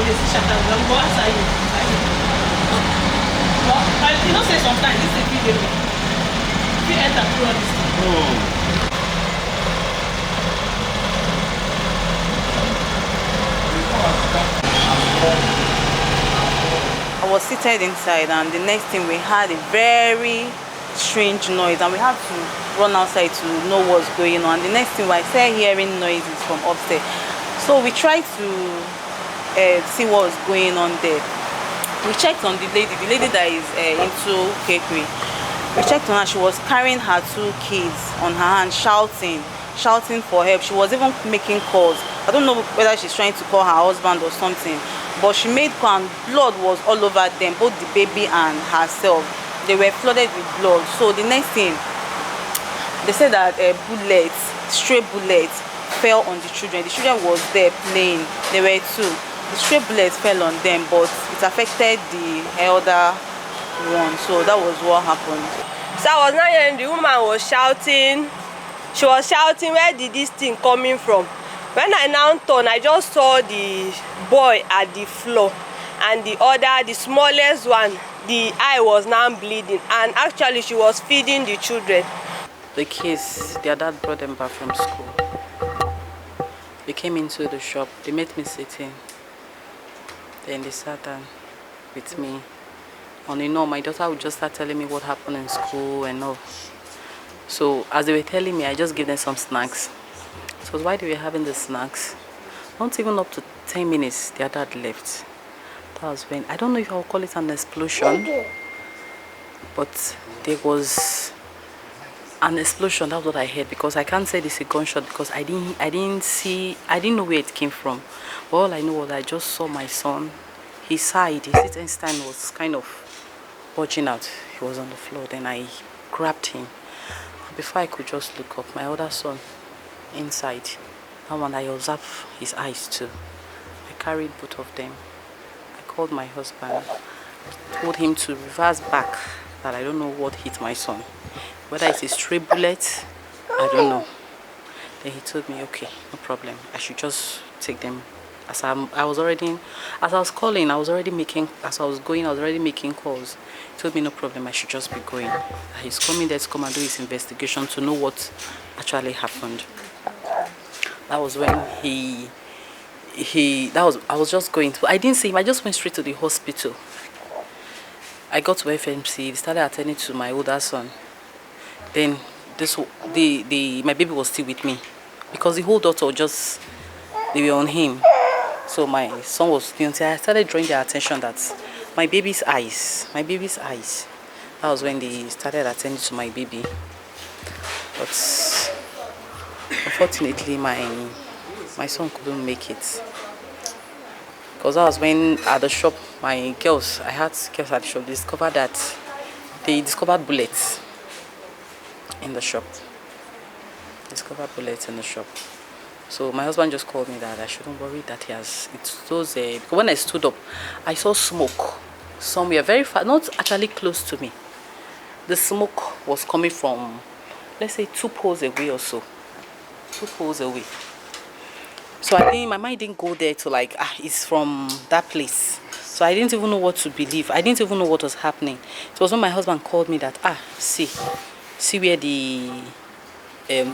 they see shatter, we go outside you. But you know, say sometimes this is a video. If you enter through all this thing. I was seated inside, and the next thing we had a very strange noise, and we had to run outside to know what's going on. The next thing I started hearing noises from upstairs, so we tried to see what was going on there. We checked on the lady that is into cakery. We checked on her. She was carrying her 2 kids on her hand, shouting for help. She was even making calls. I don't know whether she's trying to call her husband or something, but she made call, and blood was all over them, both the baby and herself. They were flooded with blood. So the next thing, they said that stray bullets fell on the children. The children was there playing. There were 2. The stray bullets fell on them, but it affected the elder one. So that was what happened. So I was not hearing the woman was shouting. She was shouting, where did this thing coming from? When I now turned, I just saw the boy at the floor, and the smallest one, the eye was now bleeding, and actually she was feeding the children. The kids, their dad brought them back from school. They came into the shop. They met me sitting. Then they sat down with me. And you know, my daughter would just start telling me what happened in school and all. So as they were telling me, I just gave them some snacks. So while they were having the snacks, not even up to 10 minutes, their dad left. That was when, I don't know if I'll call it an explosion, but there was an explosion. That was what I heard, because I can't say this is a gunshot because I didn't know where it came from. But all I know was I just saw my son. His side, his sitting stand was kind of bulging out. He was on the floor. Then I grabbed him. Before I could just look up, my other son inside. And when I observed his eyes too, I carried both of them. I called my husband, told him to reverse back, that I don't know what hit my son. Whether it's a stray bullet, I don't know. Then he told me, okay, no problem. I should just take them. As I was already making calls. He told me no problem, I should just be going. He's coming there to come and do his investigation to know what actually happened. That was when I was just going to, I didn't see him, I just went straight to the hospital. I got to FMC, started attending to my older son. Then my baby was still with me, because the whole daughter they were on him. So my son was still until I started drawing their attention that my baby's eyes. That was when they started attending to my baby. But unfortunately, my son couldn't make it. Because that was when at the shop, I had girls at the shop, discovered that they discovered bullets in the shop. So my husband just called me that I shouldn't worry, that because when I stood up, I saw smoke somewhere very far, not actually close to me. The smoke was coming from, let's say, 2 poles away or so. 2 poles away. So my mind didn't go there to it's from that place. So I didn't even know what to believe. I didn't even know what was happening. It was when my husband called me that, see where the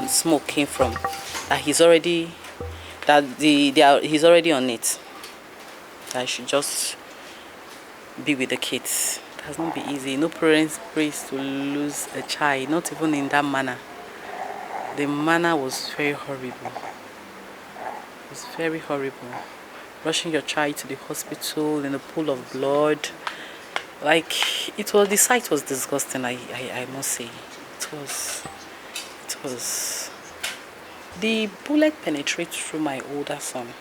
smoke came from. That he's already on it. That I should just be with the kids. It has not been easy. No parents prays to lose a child, not even in that manner. The manner was very horrible. It was very horrible. Rushing your child to the hospital in a pool of blood. The sight was disgusting, I must say. It was. The bullet penetrated through my older son.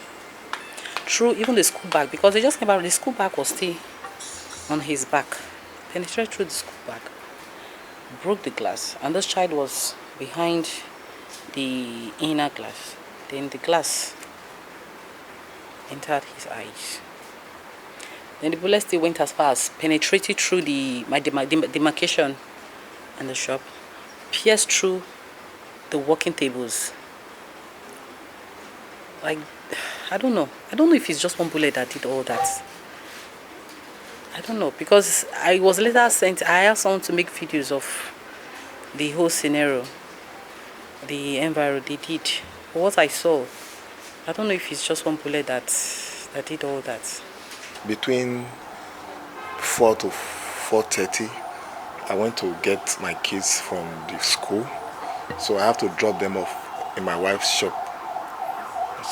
Through even the school bag, because they just came out, the school bag was still on his back. Penetrated through the school bag. Broke the glass. And this child was behind the inner glass. Then the glass entered his eyes. Then the bullet still went as far as penetrated through my demarcation in the shop, pierced through the working tables like, I don't know. I don't know if it's just one bullet that did all that. I don't know, because I was later sent, I asked someone to make videos of the whole scenario, the environment they did. But what I saw, I don't know if it's just one bullet that did all that. Between 4 to 4:30, I went to get my kids from the school. So I have to drop them off in my wife's shop.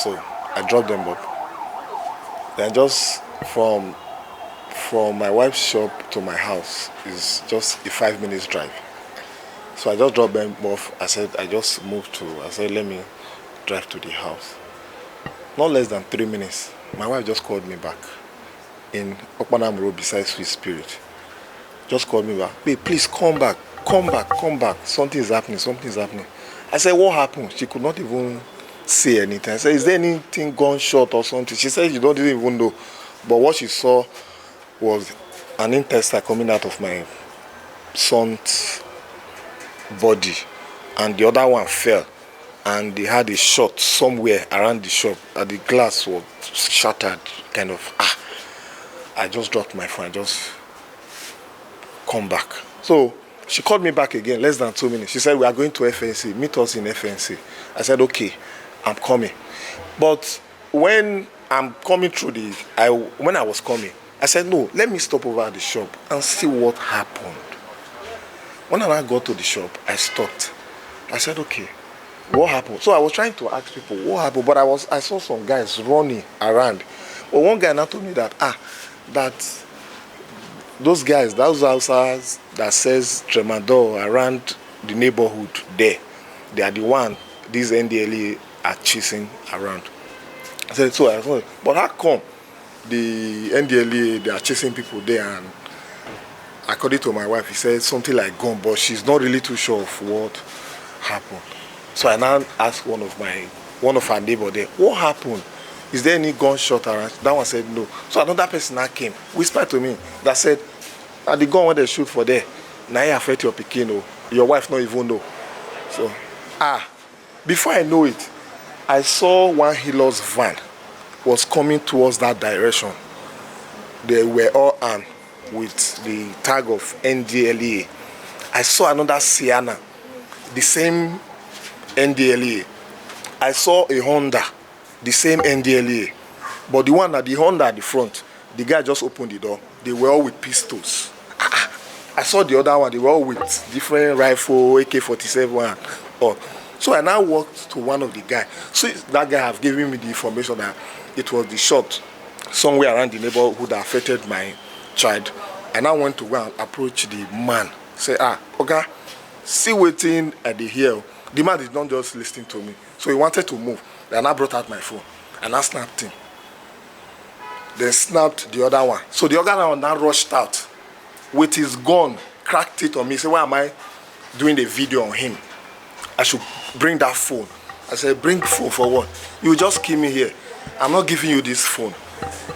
So I dropped them up. Then just from my wife's shop to my house is just a 5 minutes drive. So I just dropped them off. I said, I said, let me drive to the house. Not less than 3 minutes, my wife just called me back in Okpanam Road beside Sweet Spirit. Just called me back. Babe, please come back. Something is happening. I said, what happened? She could not even say anything. I said, is there anything gone short or something? She said, you don't even know. But what she saw was an intestine coming out of my son's body, and the other one fell, and they had a shot somewhere around the shop, and the glass was shattered, kind of. I just dropped my phone. I just come back. So she called me back again, less than 2 minutes. She said, we are going to FNC, meet us in FNC. I said, okay, I'm coming. But when I'm coming through when I was coming, I said, no, let me stop over at the shop and see what happened. When I got to the shop, I stopped. I said, okay, what happened? So I was trying to ask people what happened, but I saw some guys running around. But one guy now told me that those guys, those houses that says Tremador around the neighborhood there, they are the one these NDLEA are chasing around. I said, but how come the NDLEA, they are chasing people there? And according to my wife, he said something like gun, but she's not really too sure of what happened. So I now asked one of our neighbor there, what happened? Is there any gunshot around? That one said no. So another person now came, whispered to me, that said, the gun when they shoot for there, now you affect your pikin, your wife not even know. So, before I know it, I saw one Hilos van was coming towards that direction. They were all armed with the tag of NDLEA. I saw another Sienna, the same NDLEA. I saw a Honda, the same NDLEA. But the one at the Honda at the front, the guy just opened the door. They were all with pistols. I saw the other one, they were all with different rifle, AK-47. So I now walked to one of the guys. So that guy have given me the information that it was the shot somewhere around the neighborhood that affected my child. I now went to go and approach the man. Say, okay, see waiting at the hill. The man did not just listen to me. So he wanted to move. Then I brought out my phone and I snapped him. Then snapped the other one. So the other one now rushed out with his gun, cracked it on me. He said, why am I doing the video on him? I should bring that phone. I said, bring the phone for what? You just keep me here. I'm not giving you this phone.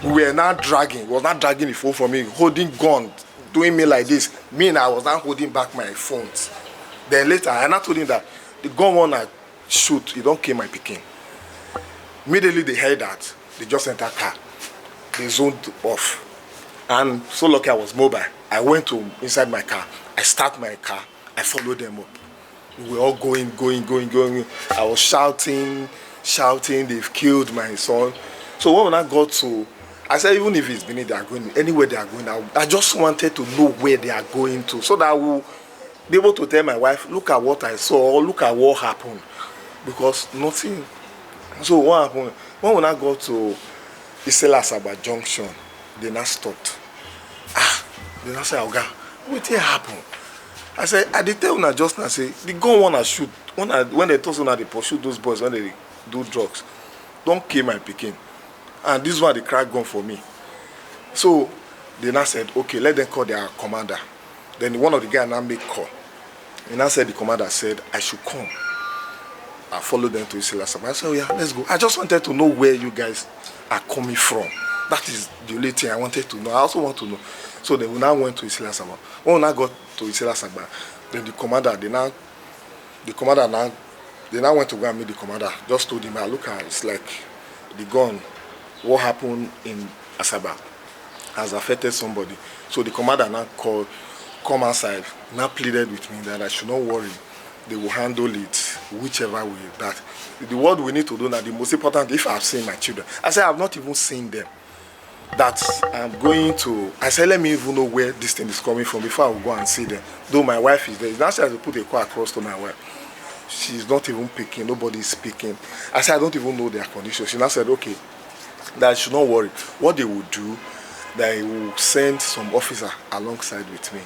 We were not dragging. He was not dragging the phone from me, holding gun, doing me like this. Me and I was not holding back my phones. Then later, I not told him that the gun one I shoot, he don't kill my picking. Immediately they heard that, they just entered car. They zoned off. And so lucky I was mobile. I went to inside my car. I start my car. I followed them up. We were all going. I was shouting, they've killed my son. So when I got to, I said, even if it's Benin, they are going, anywhere they are going, I just wanted to know where they are going to, so that I will be able to tell my wife, look at what I saw, or look at what happened. Because nothing. So what happened? When I got to Isela Saba Junction, they now stopped. They now said, Oga, what happened? I said, I did tell una just now, say, the gun wanna shoot. When they told una they pursue those boys when they do drugs, don't kill my pikin. And this one they crack gun for me. So they now said, okay, let them call their commander. Then one of the guys now make call. And now said the commander said, I should come. I followed them to Isela Saba. I said, oh yeah, let's go. I just wanted to know where you guys are coming from. That is the only thing I wanted to know. I also want to know. So then we now went to Isela Saba. When we now got to Isela Saba, then the commander now went to go and meet the commander. Just told him, look at it's like the gun, what happened in Asaba has affected somebody. So the commander now called, come outside, now pleaded with me that I should not worry. They will handle it whichever way. That the word we need to do now, the most important, if I've seen my children. I said, I've not even seen them. That I'm going to, I said, let me even know where this thing is coming from before I will go and see them. Though my wife is there. Now she has to put a call across to my wife. She's not even picking, nobody is speaking. I said, I don't even know their condition. She now said, okay, that I should not worry. What they will do, they will send some officer alongside with me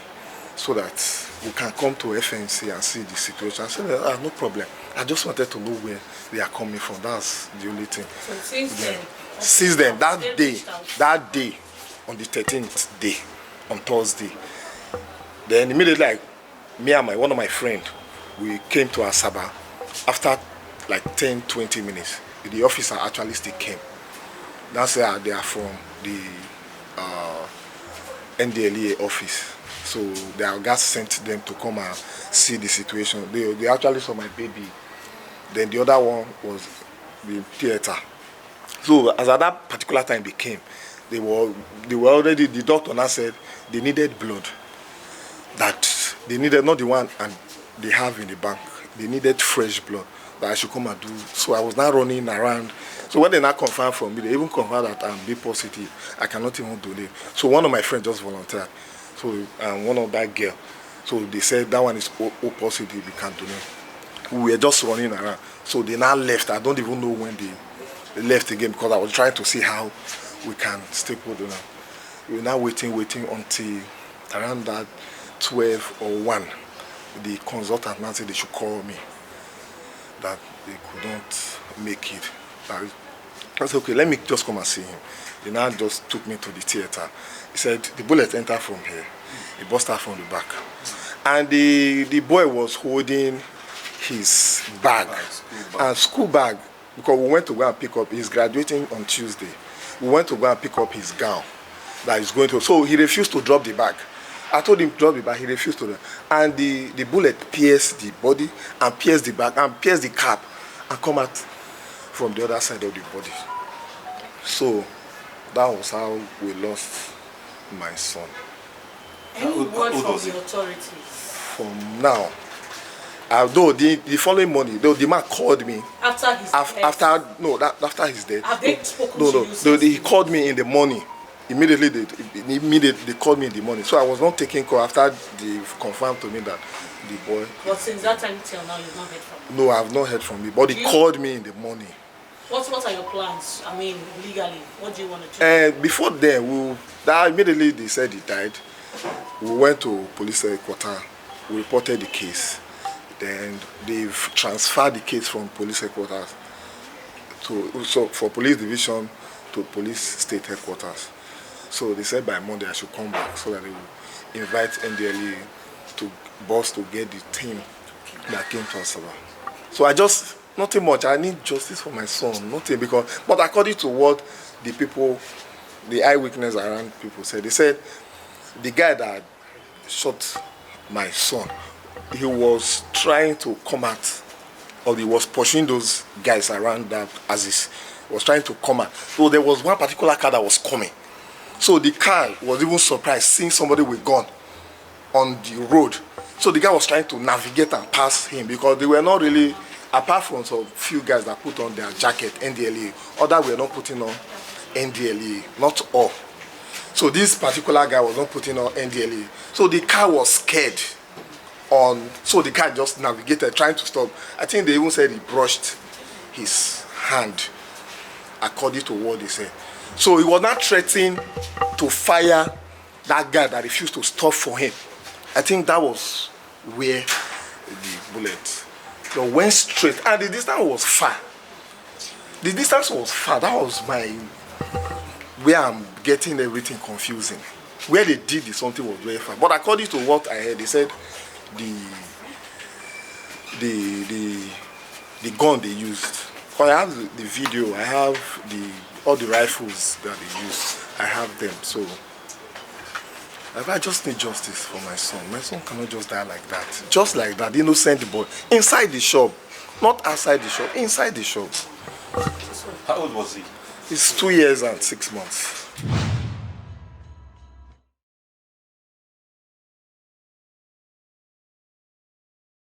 so that we can come to FNC and see the situation. I said, no problem. I just wanted to know where they are coming from. That's the only thing. So since then, that day, on the 13th day, on Thursday, then immediately, like, me and one of my friends, we came to Asaba. After like 10-20 minutes, the officer actually still came. That's where they are from the NDLEA office. So their guys sent them to come and see the situation. They actually saw my baby. Then the other one was the theater. So as at that particular time they came, they were already, the doctor now said they needed blood. That they needed, not the one and they have in the bank, they needed fresh blood that I should come and do. So I was now running around. So when they now confirmed from me, they even confirmed that I'm B positive. I cannot even donate. So one of my friends just volunteered. So one of that girl. So they said that one is O positive, we can't donate. We were just running around. So they now left. I don't even know when they left again because I was trying to see how we can stay put on. We were now waiting until around that 12 or 1. The consultant now said they should call me. That they couldn't make it. I said, okay, let me just come and see him. They now just took me to the theater. He said, the bullet entered from here. He busted from the back. And the boy was holding his bag, and school bag, because we went to go and pick up, he's graduating on Tuesday. We went to go and pick up his gown that he's going to, so he refused to drop the bag. I told him to drop the bag, he refused to. And the bullet pierced the body and pierced the bag and pierced the cap and come out from the other side of the body. So that was how we lost my son. Any word from the authorities? From now, though the following morning, though the man called me After his death? After his death. Have they spoken to you? No, he called me in the morning. Immediately they called me in the morning. So I was not taking call after they confirmed to me that the boy. But since that time till now, you've not heard from him? No, I have not heard from him. But he called me in the morning. What are your plans? I mean, legally, what do you want to do? Before then, immediately they said he died. We went to police headquarters. We reported the case. Then they've transferred the case from police headquarters for police division to police state headquarters. So they said by Monday I should come back so that they will invite NDLEA to boss to get the team that came to Asaba. So nothing much. I need justice for my son. Nothing but according to what the people, the eyewitness around people said, they said the guy that shot my son, he was trying to come out, or he was pursuing those guys around that Aziz. He was trying to come out. So there was one particular car that was coming. So the car was even surprised seeing somebody with gun on the road. So the guy was trying to navigate and pass him because they were not really, apart from some few guys that put on their jacket, NDLEA, others were not putting on NDLEA, not all. So this particular guy was not putting on NDLEA. So the car was scared. So the car just navigated, trying to stop. I think they even said he brushed his hand, according to what they said. So he was not threatening to fire that guy that refused to stop for him. I think that was where the bullet went straight, and the distance was far. The distance was far. That was where I'm getting everything confusing. Where they did this, something was very far. But according to what I heard, they said the gun they used. Because I have the video, I have all the rifles that they used. I have them. So I just need justice for my son. My son cannot just die like that. Just like that, innocent boy. Inside the shop. Not outside the shop, inside the shop. How old was he? He's 2 years and 6 months.